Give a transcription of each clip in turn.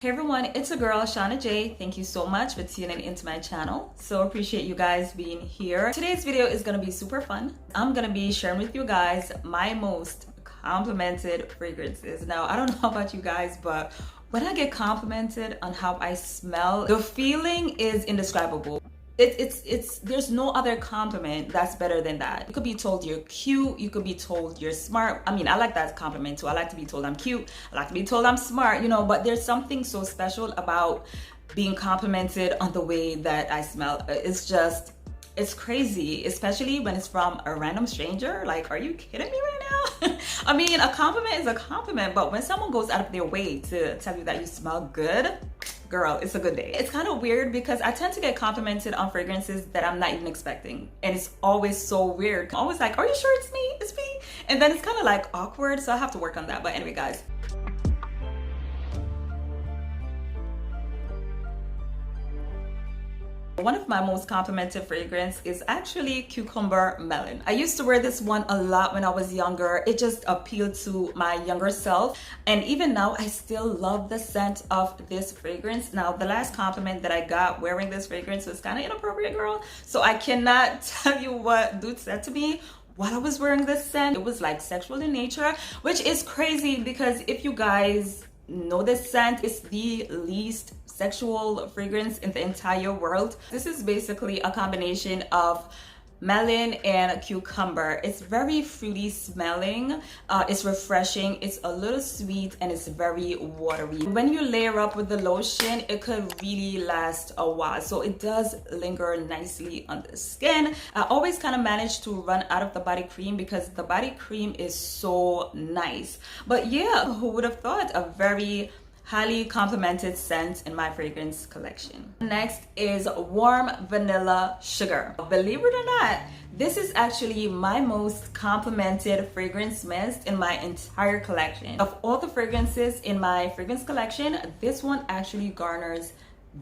Hey everyone, it's a girl, Shauna J. Thank you so much for tuning into my channel. So appreciate you guys being here. Today's video is gonna be super fun. I'm gonna be sharing with you guys my most complimented fragrances. Now, I don't know about you guys, but when I get complimented on how I smell, the feeling is indescribable. There's no other compliment that's better than that. You could be told you're cute, you could be told you're smart. I mean, I like that compliment too. I like to be told I'm cute, I like to be told I'm smart, but there's something so special about being complimented on the way that I smell. It's crazy, especially when it's from a random stranger. Like, are you kidding me right now? I mean, a compliment is a compliment, but when someone goes out of their way to tell you that you smell good, girl, it's a good day. It's kind of weird because I tend to get complimented on fragrances that I'm not even expecting. And it's always so weird. I'm always like, are you sure it's me? It's me? And then it's kind of like awkward. So I have to work on that. But anyway, guys. One of my most complimented fragrance is actually Cucumber Melon. I used to wear this one a lot when I was younger. It just appealed to my younger self. And even now, I still love the scent of this fragrance. Now, the last compliment that I got wearing this fragrance was kind of inappropriate, girl. So I cannot tell you what dude said to me while I was wearing this scent. It was like sexual in nature, which is crazy because if you guys know this scent, it's the least sexual fragrance in the entire world. This is basically a combination of melon and cucumber. It's very fruity smelling, it's refreshing, it's a little sweet, and it's very watery. When you layer up with the lotion, it could really last a while, so it does linger nicely on the skin. I always kind of manage to run out of the body cream because the body cream is so nice. But yeah, who would have thought? A very highly complimented scent in my fragrance collection. Next is Warm Vanilla Sugar. Believe it or not, this is actually my most complimented fragrance mist in my entire collection. Of all the fragrances in my fragrance collection, this one actually garners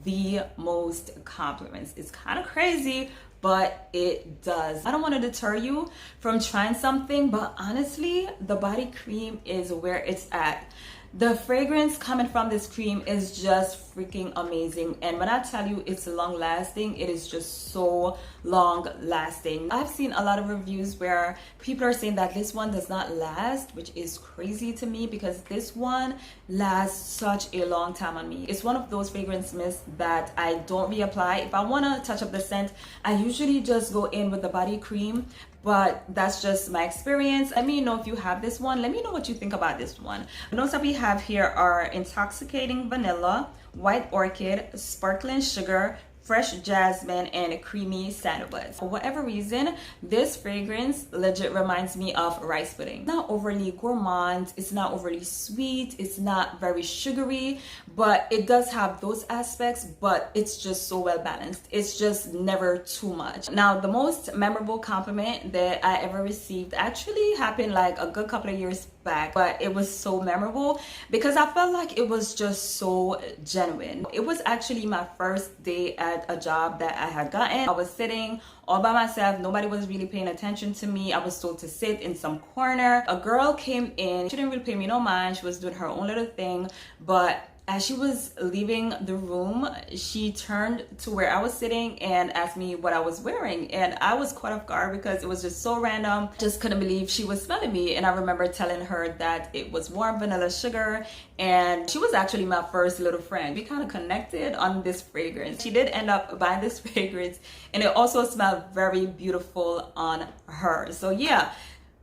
the most compliments. It's kind of crazy, but it does. I don't want to deter you from trying something, but honestly, the body cream is where it's at. The fragrance coming from this cream is just freaking amazing. And when I tell you it's long lasting, it is just so long lasting. I've seen a lot of reviews where people are saying that this one does not last, which is crazy to me because this one lasts such a long time on me. It's one of those fragrance mists that I don't reapply. If I want to touch up the scent, I usually just go in with the body cream. But that's just my experience. Let me know if you have this one. Let me know what you think about this one. The notes that we have here are intoxicating vanilla, white orchid, sparkling sugar, fresh jasmine, and creamy sandalwood. For whatever reason, this fragrance legit reminds me of rice pudding. It's not overly gourmand, it's not overly sweet, it's not very sugary, but it does have those aspects, but it's just so well balanced. It's just never too much. Now, the most memorable compliment that I ever received actually happened like a good couple of years back, but it was so memorable because I felt like it was just so genuine. It was actually my first day at a job that I had gotten. I was sitting all by myself. Nobody was really paying attention to me. I was told to sit in some corner. A girl came in. She didn't really pay me no mind. She was doing her own little thing, but as she was leaving the room, she turned to where I was sitting and asked me what I was wearing. And I was caught off guard because it was just so random. Just couldn't believe she was smelling me. And I remember telling her that it was Warm Vanilla Sugar. And she was actually my first little friend. We kind of connected on this fragrance. She did end up buying this fragrance. And it also smelled very beautiful on her. So yeah,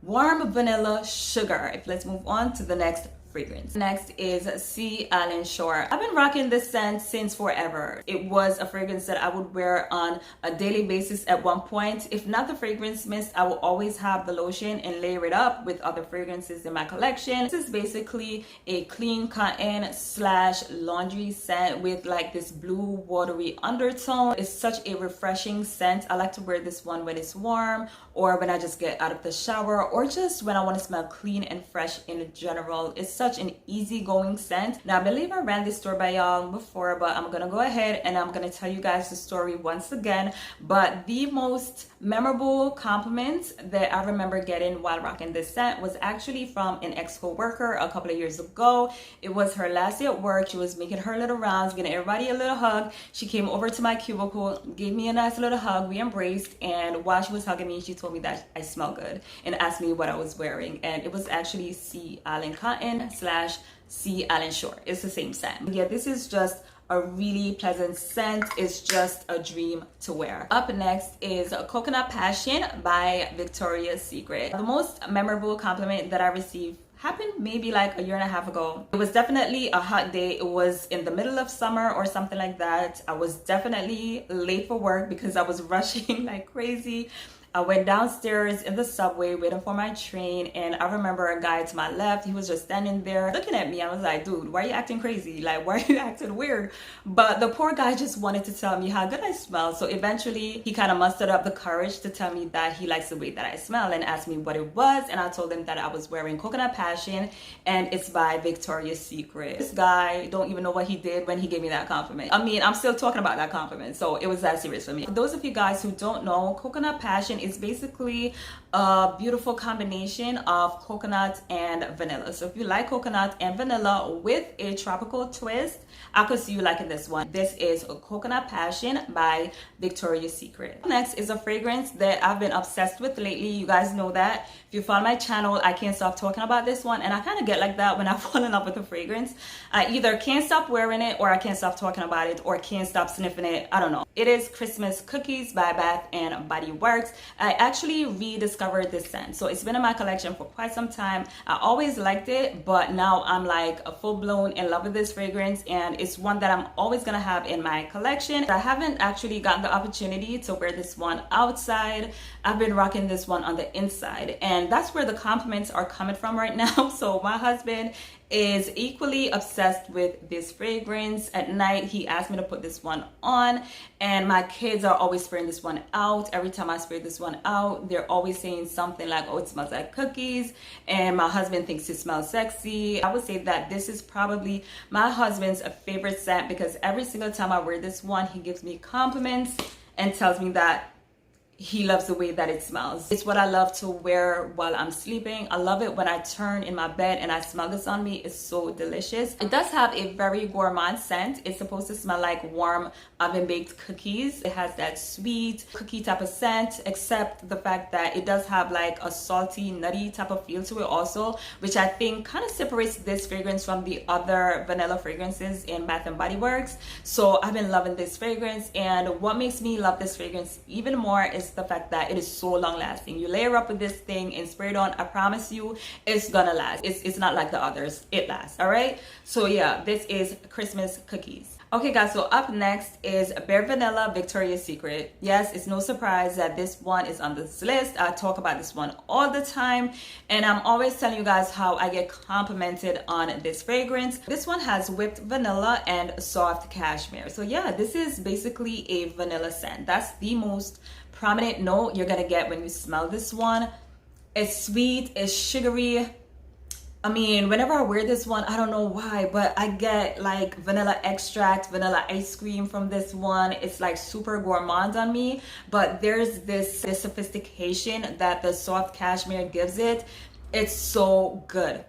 Warm Vanilla Sugar. Let's move on to the next fragrance. Next is Sea Island Shore. I've been rocking this scent since forever. It was a fragrance that I would wear on a daily basis at one point. If not the fragrance mist, I will always have the lotion and layer it up with other fragrances in my collection. This is basically a clean cotton / laundry scent with like this blue watery undertone. It's such a refreshing scent. I like to wear this one when it's warm or when I just get out of the shower or just when I want to smell clean and fresh in general. It's such an easygoing scent. Now, I believe I ran this store by y'all before, but I'm gonna go ahead and I'm gonna tell you guys the story once again. But the most memorable compliment that I remember getting while rocking this scent was actually from an ex-co-worker a couple of years ago. It was her last day at work. She was making her little rounds, giving everybody a little hug. She came over to my cubicle, gave me a nice little hug. We embraced, and while she was hugging me, she told me that I smell good and asked me what I was wearing. And it was actually Sea Island Cotton / Sea Island Shore. It's the same scent. Yeah, this is just a really pleasant scent. It's just a dream to wear. Up next is Coconut Passion by Victoria's Secret. The most memorable compliment that I received happened maybe like a year and a half ago. It was definitely a hot day. It was in the middle of summer or something like that. I was definitely late for work because I was rushing like crazy. I went downstairs in the subway waiting for my train, and I remember a guy to my left, he was just standing there looking at me. I was like, dude, why are you acting crazy? Like, why are you acting weird? But the poor guy just wanted to tell me how good I smell. So eventually he kind of mustered up the courage to tell me that he likes the way that I smell and asked me what it was. And I told him that I was wearing Coconut Passion, and it's by Victoria's Secret. This guy don't even know what he did when he gave me that compliment. I mean, I'm still talking about that compliment. So it was that serious for me. For those of you guys who don't know, Coconut Passion is basically a beautiful combination of coconut and vanilla. So if you like coconut and vanilla with a tropical twist, I could see you liking this one. This is a Coconut Passion by Victoria's Secret. Next is a fragrance that I've been obsessed with lately. You guys know that. If you follow my channel, I can't stop talking about this one, and I kind of get like that when I fall in love with a fragrance. I either can't stop wearing it, or I can't stop talking about it, or can't stop sniffing it. I don't know. It is Christmas Cookies by Bath and Body Works. I actually rediscovered this scent, so it's been in my collection for quite some time. I always liked it, but now I'm like a full-blown in love with this fragrance, and it's one that I'm always gonna have in my collection. I haven't actually gotten the opportunity to wear this one outside. I've been rocking this one on the inside, and that's where the compliments are coming from right now. So my husband is equally obsessed with this fragrance. At night, he asked me to put this one on, and my kids are always spraying this one out. Every time I spray this one out, they're always saying something like, oh, it smells like cookies, and my husband thinks it smells sexy. I would say that this is probably my husband's favorite scent, because every single time I wear this one, he gives me compliments and tells me that he loves the way that it smells. It's what I love to wear while I'm sleeping. I love it when I turn in my bed and I smell this on me. It's so delicious. It does have a very gourmand scent. It's supposed to smell like warm oven baked cookies. It has that sweet cookie type of scent, except the fact that it does have like a salty, nutty type of feel to it also, which I think kind of separates this fragrance from the other vanilla fragrances in Bath and Body Works. So I've been loving this fragrance, and what makes me love this fragrance even more is the fact that it is so long lasting. You layer up with this thing and spray it on, I promise you it's gonna last. It's not like the others, it lasts. All right, so yeah, this is Christmas Cookies. Okay guys, so up next is Bare Vanilla Victoria's Secret. Yes, it's no surprise that this one is on this list. I talk about this one all the time, and I'm always telling you guys how I get complimented on this fragrance. This one has whipped vanilla and soft cashmere. So yeah, this is basically a vanilla scent. That's the most prominent note you're gonna get when you smell this one. It's sweet, it's sugary. I mean, whenever I wear this one, I don't know why, but I get like vanilla extract, vanilla ice cream from this one. It's like super gourmand on me, but there's this sophistication that the soft cashmere gives it. It's so good.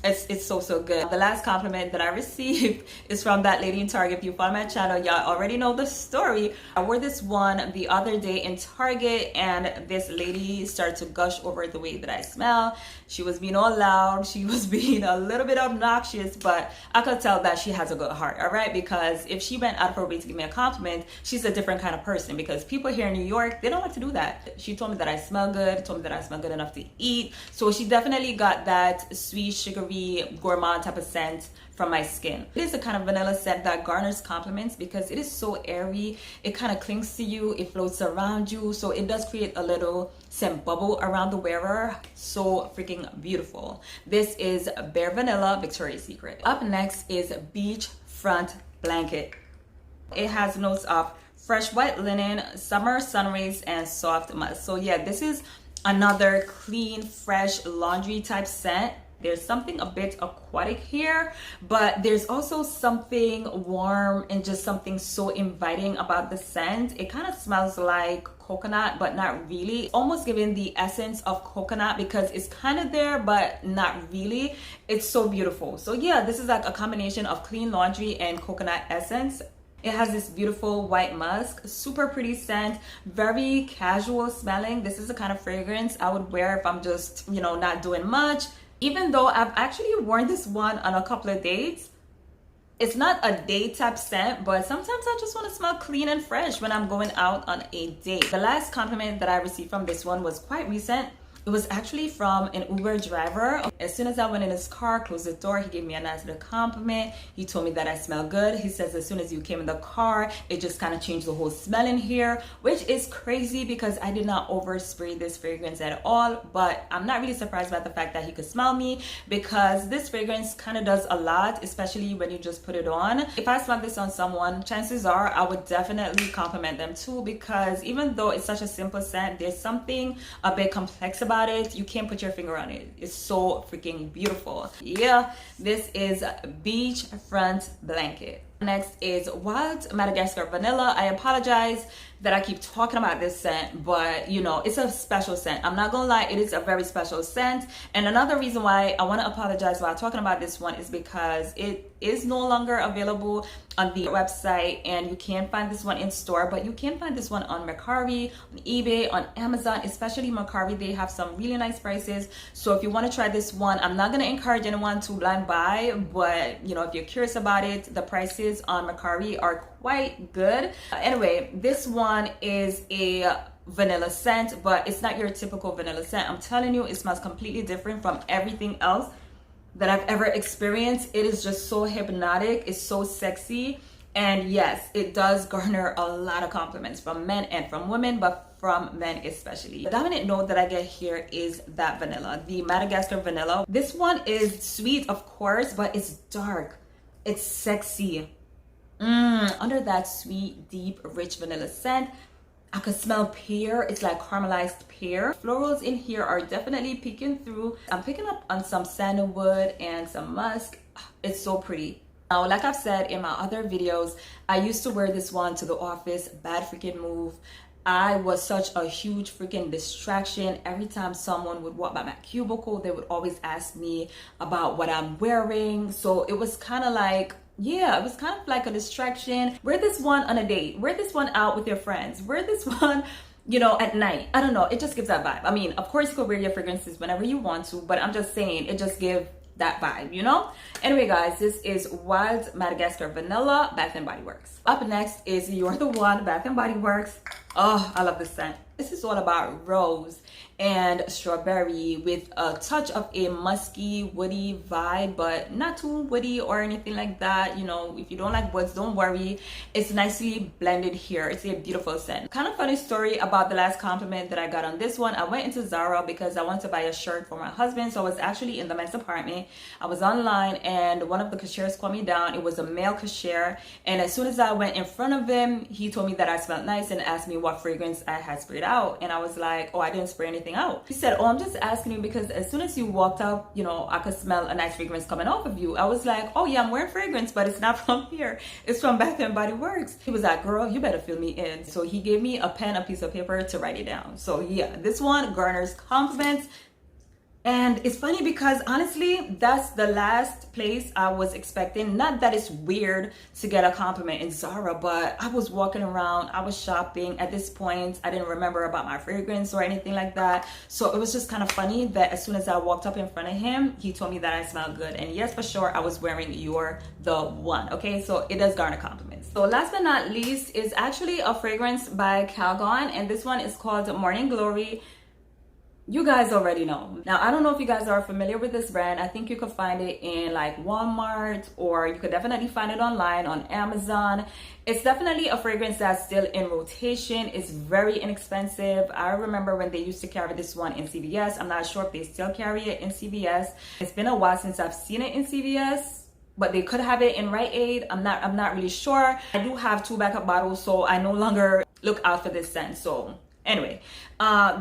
It's so good. The last compliment that I received is from that lady in Target. If you follow my channel, y'all already know the story. I wore this one the other day in Target, and this lady started to gush over the way that I smell. She was being all loud, she was being a little bit obnoxious, but I could tell that she has a good heart, all right? Because if she went out of her way to give me a compliment, she's a different kind of person, because people here in New York, they don't like to do that. She told me that I smell good, told me that I smell good enough to eat. So she definitely got that sweet, sugary, gourmand type of scent from my skin. It is a kind of vanilla scent that garners compliments because it is so airy. It kind of clings to you, it floats around you, so it does create a little scent bubble around the wearer. So freaking beautiful. This is Bare Vanilla Victoria's Secret. Up next is Beachfront Blanket. It has notes of fresh white linen, summer sun rays, and soft musk. So yeah, this is another clean, fresh laundry type scent. There's something a bit aquatic here, but there's also something warm and just something so inviting about the scent. It kind of smells like coconut, but not really. Almost giving the essence of coconut because it's kind of there, but not really. It's so beautiful. So yeah, this is like a combination of clean laundry and coconut essence. It has this beautiful white musk, super pretty scent, very casual smelling. This is the kind of fragrance I would wear if I'm just, you know, not doing much. Even though I've actually worn this one on a couple of dates. It's not a date type scent, but sometimes I just want to smell clean and fresh when I'm going out on a date. The last compliment that I received from this one was quite recent. It was actually from an Uber driver. As soon as I went in his car, closed the door, he gave me a nice little compliment. He told me that I smell good. He says as soon as you came in the car, it just kind of changed the whole smell in here, which is crazy because I did not overspray this fragrance at all. But I'm not really surprised by the fact that he could smell me because this fragrance kind of does a lot, especially when you just put it on. If I smell this on someone, chances are I would definitely compliment them too, because even though it's such a simple scent, there's something a bit complex about it. You can't put your finger on it. It's so freaking beautiful. Yeah, this is Beachfront Blanket. Next is Wild Madagascar Vanilla. I apologize that I keep talking about this scent, but you know, it's a special scent. I'm not gonna lie, it is a very special scent. And another reason why I want to apologize while talking about this one is because it is no longer available on the website and you can't find this one in store, but you can find this one on Mercari, on eBay, on Amazon, especially Mercari. They have some really nice prices. So if you want to try this one, I'm not going to encourage anyone to blind buy, but you know, if you're curious about it, the prices on Mercari are quite good. Anyway, this one is a vanilla scent, but it's not your typical vanilla scent. I'm telling you, it smells completely different from everything else that I've ever experienced. It is just so hypnotic. It's so sexy. And yes, it does garner a lot of compliments from men and from women, but from men especially. The dominant note that I get here is that vanilla, the Madagascar vanilla. This one is sweet, of course, but it's dark. It's sexy. Under that sweet, deep, rich vanilla scent, I could smell pear. It's like caramelized pear. Florals in here are definitely peeking through. I'm picking up on some sandalwood and some musk. It's so pretty. Now, like I've said in my other videos, I used to wear this one to the office. Bad freaking move. I was such a huge freaking distraction. Every time someone would walk by my cubicle, they would always ask me about what I'm wearing. So it was kind of like, yeah, it was kind of like a distraction. Wear this one on a date. Wear this one out with your friends. Wear this one, you know, at night. I don't know. It just gives that vibe. I mean, of course you could wear your fragrances whenever you want to, but I'm just saying it just gives that vibe, you know? Anyway, guys, this is Wild Madagascar Vanilla, Bath & Body Works. Up next is You're the One, Bath & Body Works. Oh, I love this scent. This is all about rose and strawberry with a touch of a musky, woody vibe, but not too woody or anything like that. You know, if you don't like woods, don't worry. It's nicely blended here. It's a beautiful scent. Kind of funny story about the last compliment that I got on this one. I went into Zara because I wanted to buy a shirt for my husband. So I was actually in the men's department. I was online and one of the cashiers called me down. It was a male cashier. And as soon as I went in front of him, he told me that I smelled nice and asked me what fragrance I had sprayed out. And I was like, oh, I didn't spray anything out. He said, oh, I'm just asking you because as soon as you walked up, you know, I could smell a nice fragrance coming off of you. I was like, oh yeah, I'm wearing fragrance, but it's not from here. It's from Bath & Body Works. He was like, girl, you better fill me in. So he gave me a pen, a piece of paper to write it down. So yeah, this one garners compliments. And it's funny because honestly, that's the last place I was expecting. Not that it's weird to get a compliment in Zara, but I was walking around, I was shopping. At this point, I didn't remember about my fragrance or anything like that. So it was just kind of funny that as soon as I walked up in front of him, he told me that I smelled good. And yes, for sure, I was wearing You're the One. Okay, so it does garner compliments. So last but not least is actually a fragrance by Calgon. And this one is called Morning Glory. You guys already know. Now, I don't know if you guys are familiar with this brand. I think you could find it in like Walmart, or you could definitely find it online on Amazon. It's definitely a fragrance that's still in rotation. It's very inexpensive. I remember when they used to carry this one in CVS. I'm not sure if they still carry it in CVS. It's been a while since I've seen it in CVS, but they could have it in Rite Aid. I'm not really sure. I do have 2 backup bottles, so I no longer look out for this scent. So Anyway,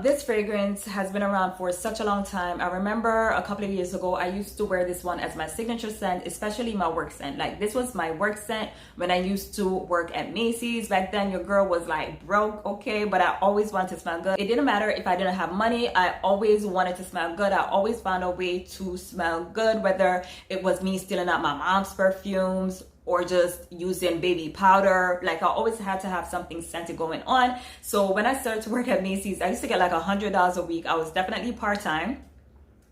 this fragrance has been around for such a long time. I remember a couple of years ago, I used to wear this one as my signature scent, especially my work scent. Like, this was my work scent when I used to work at Macy's. Back then, your girl was like broke, okay, but I always wanted to smell good. It didn't matter if I didn't have money, I always wanted to smell good. I always found a way to smell good, whether it was me stealing out my mom's perfumes or just using baby powder. Like, I always had to have something scented going on. So when I started to work at Macy's, I used to get like $100 a week. I was definitely part-time,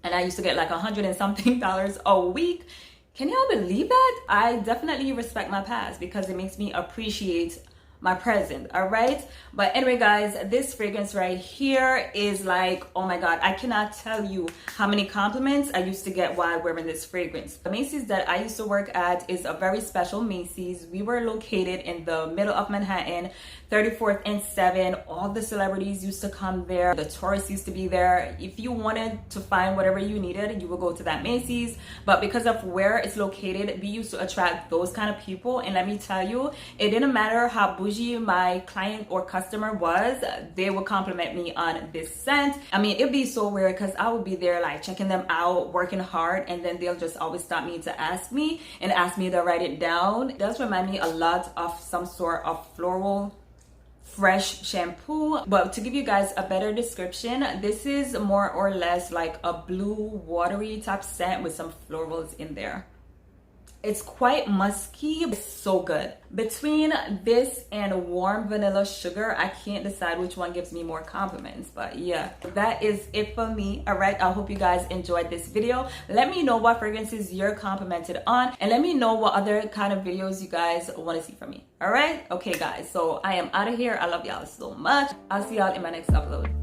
and I used to get like $100 and something a week. Can y'all believe that? I definitely respect my past because it makes me appreciate my present. All right, but anyway guys, this fragrance right here is like, oh my god, I cannot tell you how many compliments I used to get while wearing this fragrance. The Macy's that I used to work at is a very special Macy's. We were located in the middle of Manhattan, 34th and 7. All the celebrities used to come there, the tourists used to be there. If you wanted to find whatever you needed, you would go to that Macy's. But because of where it's located, we used to attract those kind of people. And let me tell you, it didn't matter how bougie my client or customer was, they would compliment me on this scent. I mean, it'd be so weird because I would be there like checking them out, working hard, and then they'll just always stop me to ask me to write it down. It does remind me a lot of some sort of floral fresh shampoo. But to give you guys a better description, this is more or less like a blue watery type scent with some florals in there. It's quite musky. It's so good. Between this and warm vanilla sugar, I can't decide which one gives me more compliments. But yeah, that is it for me. All right, I hope you guys enjoyed this video. Let me know what fragrances you're complimented on, and let me know what other kind of videos you guys want to see from me. All right, okay guys, so I am out of here. I love y'all so much. I'll see y'all in my next upload.